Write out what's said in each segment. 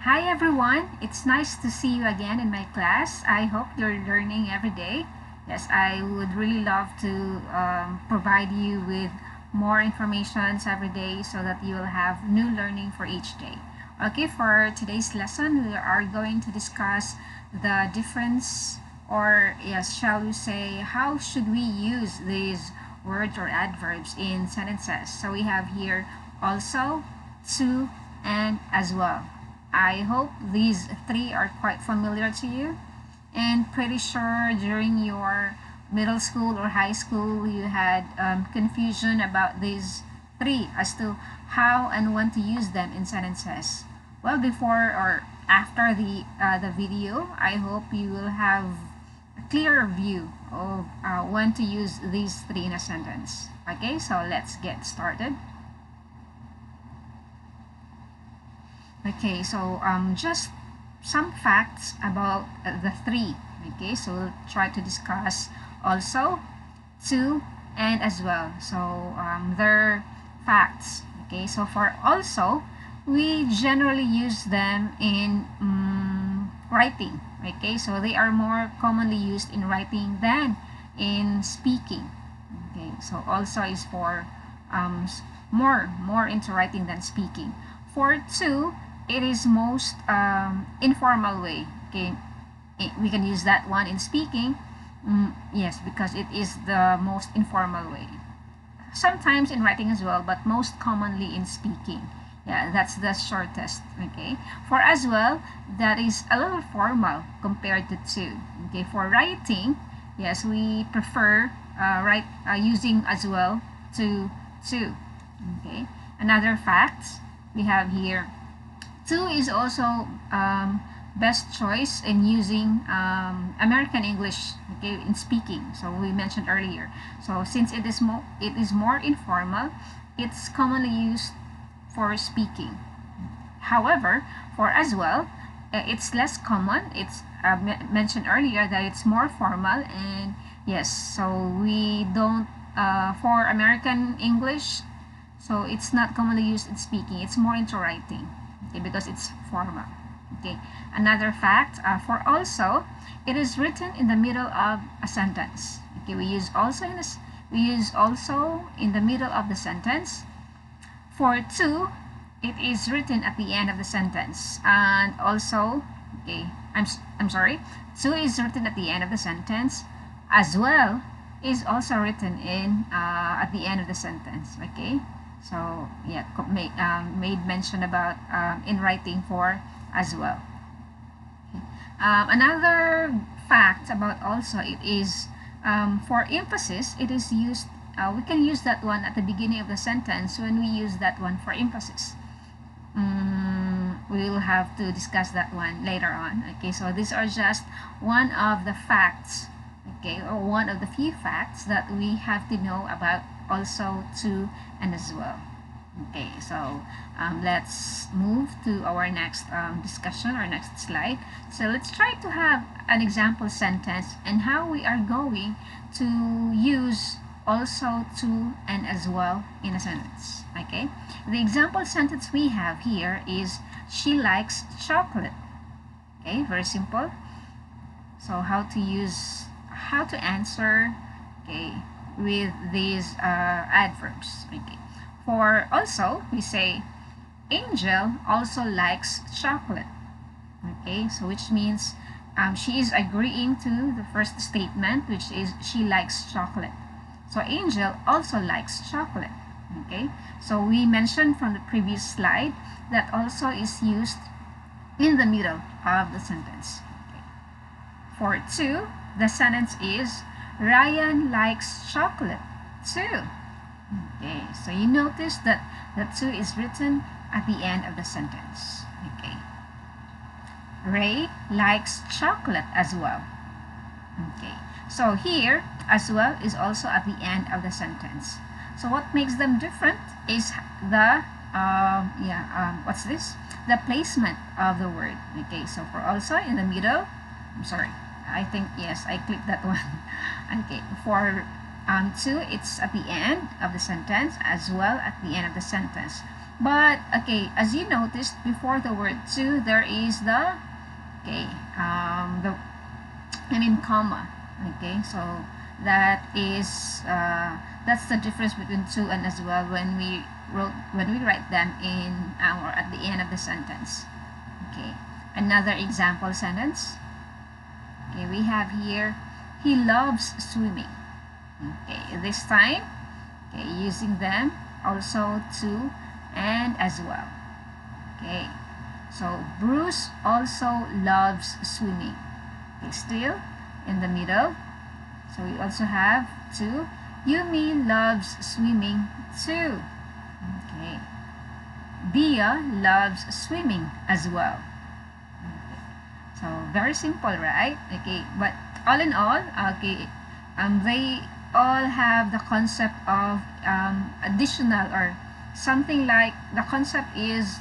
Hi everyone, it's nice to see you again in my class. I hope you're learning every day. Yes, I would really love to provide you with more informations every day so that you will have new learning for each day. Okay, for today's lesson, we are going to discuss the difference, or yes, shall we say, how should we use these words or adverbs in sentences. So we have here also, to, and as well. I hope these three are quite familiar to you, and pretty sure during your middle school or high school you had confusion about these three as to how and when to use them in sentences. Well, before or after the video, I hope you will have a clearer view of when to use these three in a sentence. Okay, so let's get started. Okay, so just some facts about the three. Okay, so we'll try to discuss also, to, and as well. So they're facts. Okay, so for also, we generally use them in writing. Okay, so they are more commonly used in writing than in speaking. Okay, so also is for more into writing than speaking. For to, it is most informal way. Okay, we can use that one in speaking. Yes, because it is the most informal way. Sometimes in writing as well, but most commonly in speaking. Yeah, that's the shortest. Okay, for as well, that is a little formal compared to Okay, for writing, yes, we prefer using as well to. Okay, another fact we have here, to is also best choice in using American English, okay, in speaking. So we mentioned earlier. So since it is more informal, it's commonly used for speaking. However, for as well, it's less common. It's mentioned earlier that it's more formal, and yes, so we don't for American English, so it's not commonly used in speaking. It's more into writing, okay, because it's formal. Okay. Another fact for also, it is written in the middle of a sentence. Okay, we use also in the middle of the sentence. For to, it is written at the end of the sentence, and also, okay, I'm sorry, to is written at the end of the sentence, as well is also written in at the end of the sentence. Okay, so yeah, made mention about in writing for as well. Okay. Another fact about also, it is for emphasis, it is used, we can use that one at the beginning of the sentence when we use that one for emphasis. We will have to discuss that one later on. Okay, so these are just one of the facts, okay, or one of the few facts that we have to know about also, to, and as well. Okay, so let's move to our next discussion, our next slide. So let's try to have an example sentence and how we are going to use also, to, and as well in a sentence. Okay, the example sentence we have here is, she likes chocolate. Okay, very simple. So how to answer, okay, with these adverbs. Okay, for also, we say, Angel also likes chocolate. Okay, so which means she is agreeing to the first statement, which is she likes chocolate. So Angel also likes chocolate. Okay, so we mentioned from the previous slide that also is used in the middle of the sentence. Okay. For to, the sentence is, Ryan likes chocolate too. Okay, so you notice that the to is written at the end of the sentence. Okay. Ray likes chocolate as well. Okay, so here as well is also at the end of the sentence. So what makes them different is the what's this? The placement of the word. Okay, so for also in the middle, I'm sorry, I think yes, I clicked that one. Okay, for to, it's at the end of the sentence as well at the end of the sentence. But okay, as you noticed, before the word to, there is the okay, the comma. Okay, so that is that's the difference between to and as well when we write them in or at the end of the sentence. Okay, another example sentence. Okay, we have here, he loves swimming. Okay, this time, okay, using them also to and as well. Okay, so Bruce also loves swimming. Okay, still in the middle. So we also have to, Yumi loves swimming too. Okay, Bia loves swimming as well. So very simple, right? Okay, but all in all, okay, they all have the concept of additional, or something like the concept is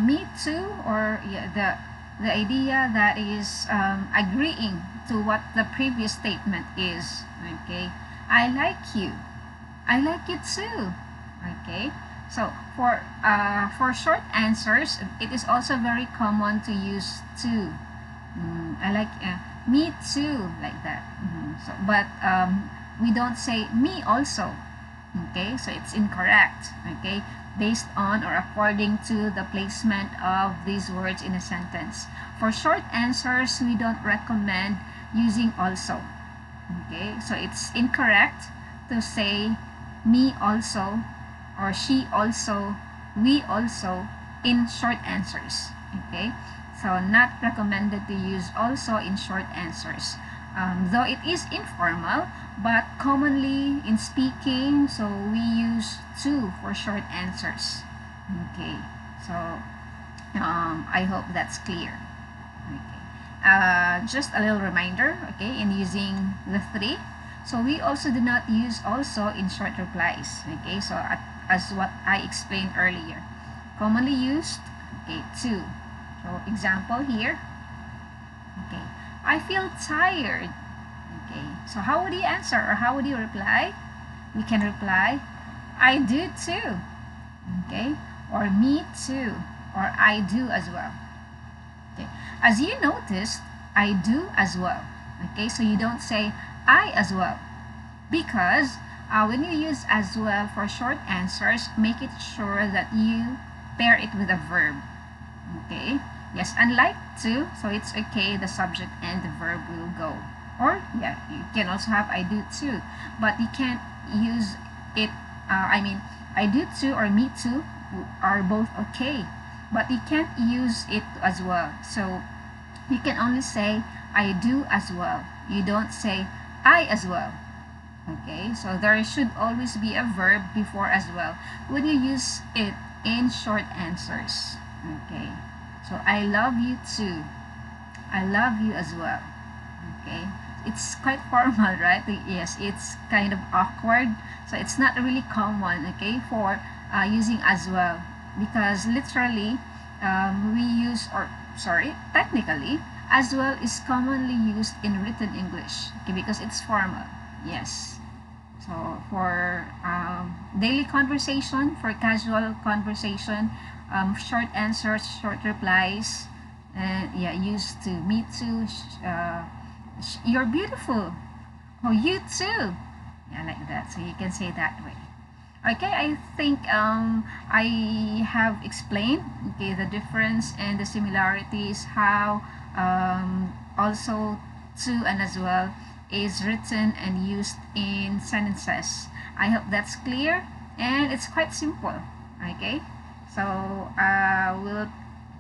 me too, or yeah, the idea that is agreeing to what the previous statement is. Okay, I like you. I like you too. Okay, so for short answers, it is also very common to use to. I like me too, like that. So, but we don't say me also. Okay, so it's incorrect. Okay, based on or according to the placement of these words in a sentence. For short answers, we don't recommend using also. Okay, so it's incorrect to say me also, or she also, we also in short answers. Okay, so not recommended to use also in short answers. Though it is informal, but commonly in speaking, so we use to for short answers. Okay, so I hope that's clear. Okay. Just a little reminder, okay, in using the three. So we also do not use also in short replies. Okay, so as what I explained earlier. Commonly used, okay, to. So example here, okay, I feel tired. Okay, so how would you answer, or how would you reply? We can reply, I do too. Okay, or me too, or I do as well. Okay, as you noticed, I do as well. Okay, so you don't say I as well, because when you use as well for short answers, make it sure that you pair it with a verb. Okay, yes, unlike to, so it's okay, the subject and the verb will go. Or yeah, you can also have I do too, but you can't use it. I do too or me too are both okay, but you can't use it as well. So you can only say I do as well. You don't say I as well. Okay, so there should always be a verb before as well when you use it in short answers. Okay, so I love you too. I love you as well. Okay, it's quite formal, right? Yes, it's kind of awkward, so it's not really common, okay, for using as well, because literally we use, or sorry, technically as well is commonly used in written English, okay, because it's formal. Yes, so for daily conversation, for casual conversation, short answers, short replies, and yeah, used to me too, you're beautiful, oh you too, yeah, like that. So you can say that way. Okay, I think I have explained, okay, the difference and the similarities, how also to and as well is written and used in sentences. I hope that's clear, and it's quite simple. Okay, so we'll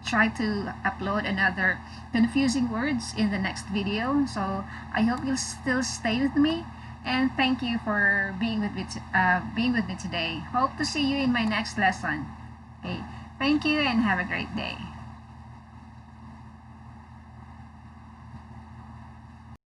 try to upload another confusing words in the next video. So I hope you'll still stay with me, and thank you for being with me today. Hope to see you in my next lesson. Okay, thank you and have a great day.